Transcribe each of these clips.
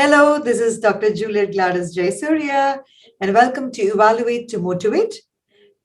Hello, this is Dr. Juliet Gladies Jayasuria, and welcome to Evaluate to Motivate.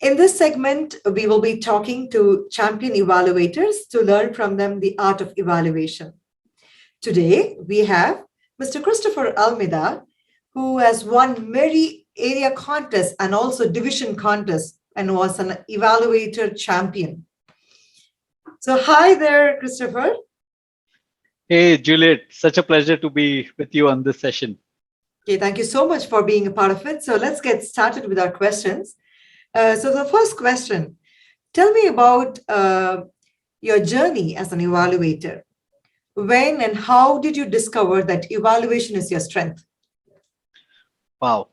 In this segment, we will be talking to champion evaluators to learn from them the art of evaluation. Today, we have Mr. Christopher Almeida, who has won many area contests and also division contests and was an evaluator champion. So, hi there, Christopher. Hey, Juliet, such a pleasure to be with you on this session. Okay, thank you so much for being a part of it. So let's get started with our questions. So the first question, tell me about your journey as an evaluator. When and how did you discover that evaluation is your strength? Wow.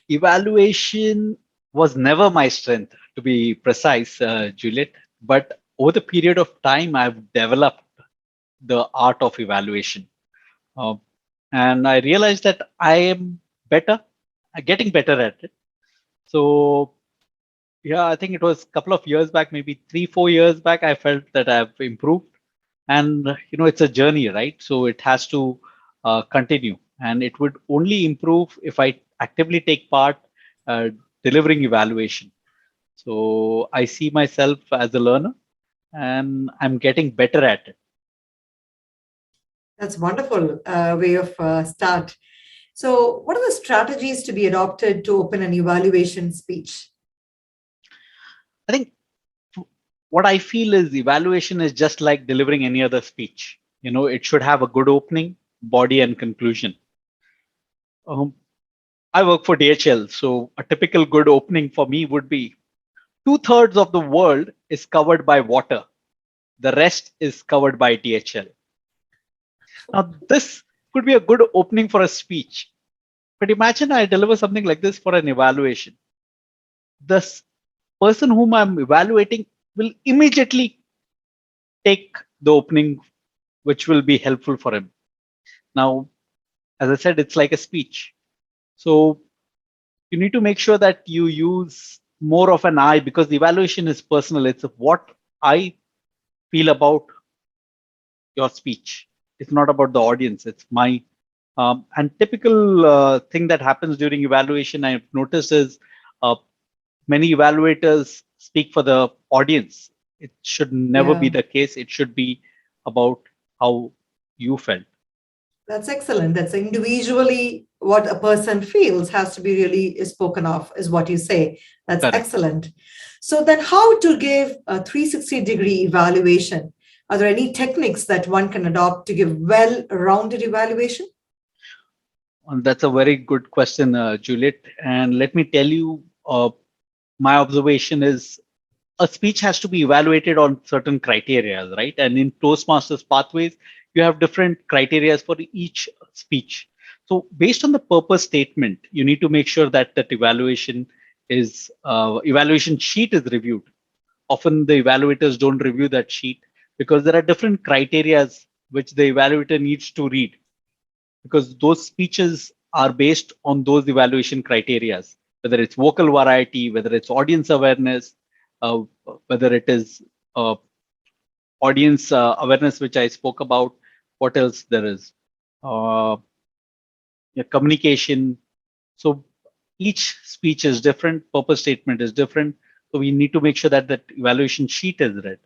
Evaluation was never my strength, to be precise, Juliet. But over the period of time, I've developed the art of evaluation. And I realized that I am better, getting better at it. So, yeah, I think it was a couple of years back, maybe 3-4 years back, I felt that I've improved. And, it's a journey, right? So it has to continue. And it would only improve if I actively take part delivering evaluation. So I see myself as a learner and I'm getting better at it. That's a wonderful way of start. So what are the strategies to be adopted to open an evaluation speech? I think what I feel is evaluation is just like delivering any other speech. It should have a good opening, body, and conclusion. I work for DHL, so a typical good opening for me would be 2/3 of the world is covered by water. The rest is covered by DHL. Now, this could be a good opening for a speech. But imagine I deliver something like this for an evaluation. The person whom I'm evaluating will immediately take the opening, which will be helpful for him. Now, as I said, it's like a speech. So you need to make sure that you use more of an I, because the evaluation is personal. It's what I feel about your speech. It's not about the audience. It's my and typical thing that happens during evaluation I've noticed is many evaluators speak for the audience. It should never be the case. It should be about how you felt. That's excellent. That's individually what a person feels has to be really spoken of, is what you say. That's Correct. Excellent. So then how to give a 360-degree evaluation? Are there any techniques that one can adopt to give well-rounded evaluation? That's a very good question, Juliet. And let me tell you, my observation is a speech has to be evaluated on certain criteria, right? And in Toastmasters pathways, you have different criteria for each speech. So based on the purpose statement, you need to make sure that that evaluation sheet is reviewed. Often the evaluators don't review that sheet because there are different criteria which the evaluator needs to read, because those speeches are based on those evaluation criteria, whether it's vocal variety, whether it's audience awareness, whether it is audience awareness, which I spoke about. What else there is? Communication. So each speech is different, purpose statement is different. So we need to make sure that that evaluation sheet is read.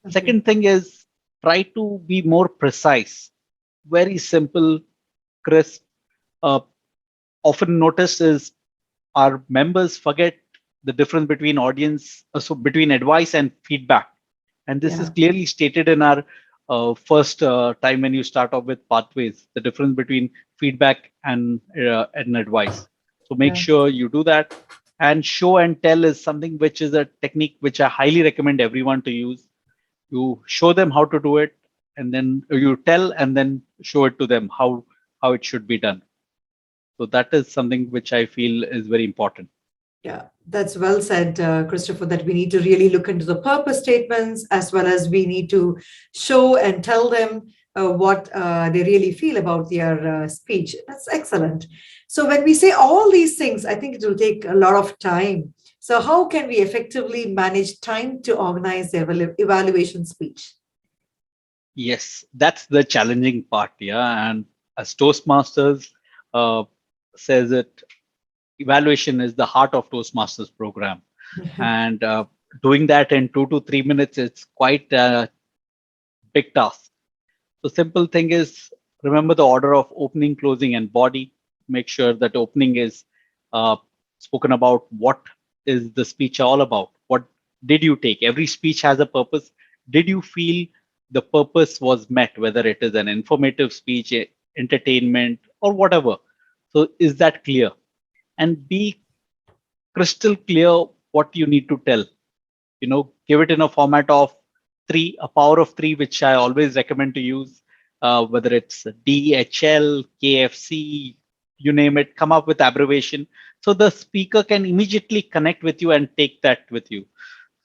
Okay. Second thing is try to be more precise, very simple, crisp. Often noticed is our members forget the difference between between advice and feedback. And this is clearly stated in our first time when you start off with pathways, the difference between feedback and advice. So make sure you do that. And show and tell is something which is a technique which I highly recommend everyone to use. You show them how to do it, and then you tell and then show it to them how it should be done. So that is something which I feel is very important. Yeah, that's well said, Christopher, that we need to really look into the purpose statements, as well as we need to show and tell them what they really feel about their speech. That's excellent. So when we say all these things, I think it will take a lot of time. So how can we effectively manage time to organize the evaluation speech? Yes, that's the challenging part. Yeah. And as Toastmasters uh, says it, evaluation is the heart of Toastmasters program. And doing that in 2 to 3 minutes, it's quite a big task. So simple thing is remember the order of opening, closing, and body. Make sure that opening is uh, spoken about what is the speech all about. What did you take? Every speech has a purpose. Did you feel the purpose was met, whether it is an informative speech, entertainment, or whatever? So is that clear? And be crystal clear what you need to tell. Give it in a format of three, a power of three, which I always recommend to use, whether it's DHL, KFC, you name it, come up with abbreviation so the speaker can immediately connect with you and take that with you.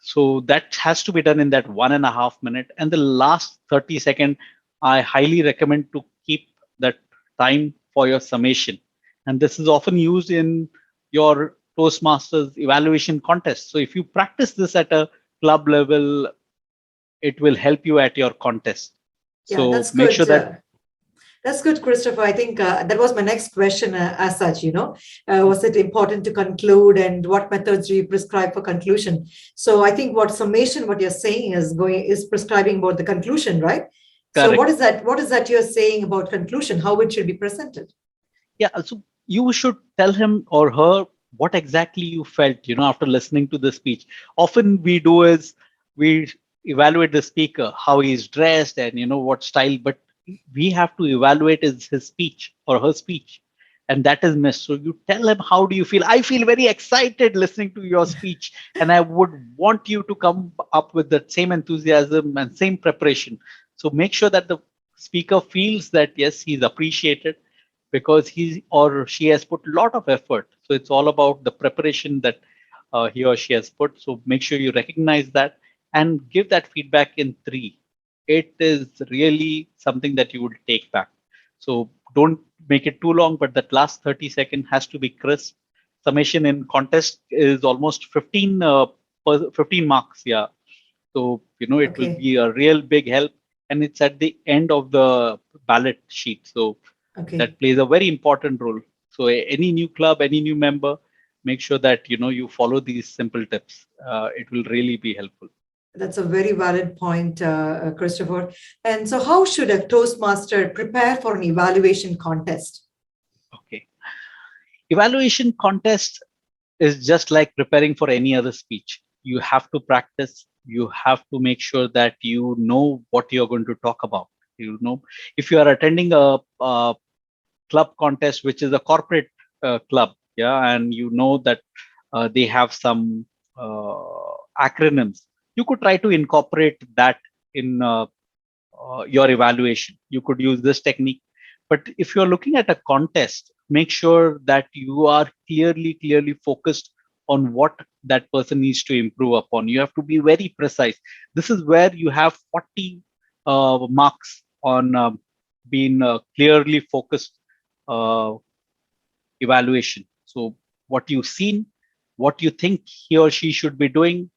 So that has to be done in that 1.5 minute. And the last 30 second, I highly recommend to keep that time for your summation. And this is often used in your Toastmasters evaluation contest. So if you practice this at a club level, it will help you at your contest. Yeah, So that's make good. sure that That's good, Christopher. I think that was my next question as such, was it important to conclude and what methods do you prescribe for conclusion? So I think what you're saying is prescribing about the conclusion, right? So correct. what is that you're saying about conclusion, how it should be presented? Yeah, so you should tell him or her what exactly you felt, after listening to the speech. Often we do is we evaluate the speaker, how he's dressed and what style, but we have to evaluate is his speech or her speech. And that is missed. So you tell him, how do you feel? I feel very excited listening to your speech. And I would want you to come up with that same enthusiasm and same preparation. So make sure that the speaker feels that, yes, he's appreciated because he or she has put a lot of effort. So it's all about the preparation that he or she has put. So make sure you recognize that and give that feedback in three. It is really something that you would take back. So don't make it too long, but that last 30 second has to be crisp. Summation in contest is almost 15 marks. Yeah. So, it will Okay, be a real big help and it's at the end of the ballot sheet. So okay. that plays a very important role. So any new club, any new member, make sure that you follow these simple tips. It will really be helpful. That's a very valid point, Christopher. And so how should a Toastmaster prepare for an evaluation contest? Okay. Evaluation contest is just like preparing for any other speech. You have to practice. You have to make sure that you know what you're going to talk about. If you are attending a club contest, which is a corporate club, yeah, and that they have some acronyms, you could try to incorporate that in your evaluation. You could use this technique. But if you're looking at a contest, make sure that you are clearly focused on what that person needs to improve upon. You have to be very precise. This is where you have 40 marks on being clearly focused uh, evaluation. So what you've seen, what you think he or she should be doing,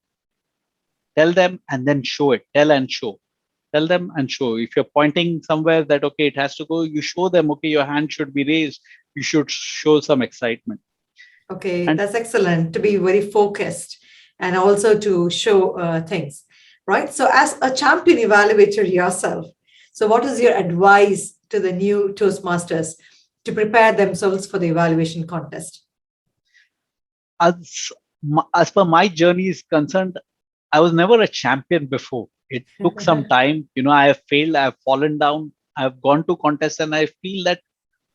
tell them and then show it. Tell them and show. If you're pointing somewhere that okay, it has to go, you show them okay, your hand should be raised. You should show some excitement. Okay, And that's excellent to be very focused and also to show things, right? So, as a champion evaluator yourself, so what is your advice to the new Toastmasters to prepare themselves for the evaluation contest? as per my journey is concerned, I was never a champion before. It took some time. I have failed, I have fallen down, I have gone to contests, and I feel that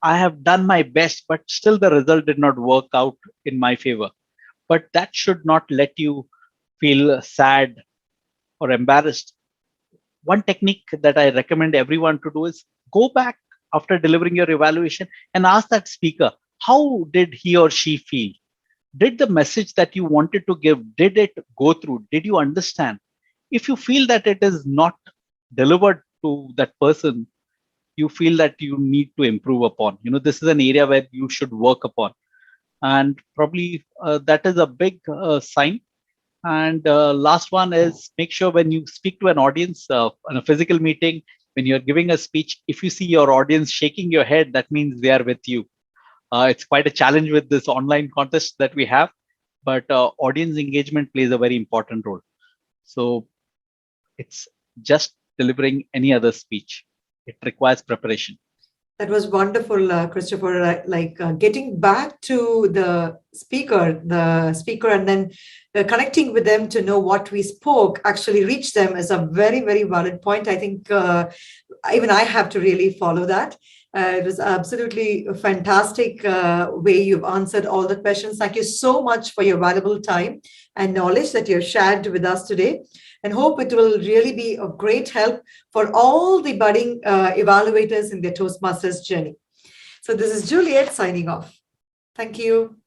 I have done my best, but still the result did not work out in my favor. But that should not let you feel sad or embarrassed. One technique that I recommend everyone to do is go back after delivering your evaluation and ask that speaker, how did he or she feel? Did the message that you wanted to give, did it go through? Did you understand? If you feel that it is not delivered to that person, you feel that you need to improve upon. This is an area where you should work upon. And probably that is a big sign. And last one is make sure when you speak to an audience in a physical meeting, When you're giving a speech, if you see your audience shaking your head, that means they are with you. It's quite a challenge with this online contest that we have, but audience engagement plays a very important role. So it's just delivering any other speech. It requires preparation. That was wonderful, Christopher. Getting back to the speaker, and then connecting with them to know what we spoke, actually reach them is a very, very valid point. I think even I have to really follow that. It was absolutely a fantastic way you've answered all the questions. Thank you so much for your valuable time and knowledge that you've shared with us today, and hope it will really be of great help for all the budding evaluators in their Toastmasters journey. So this is Juliet signing off. Thank you.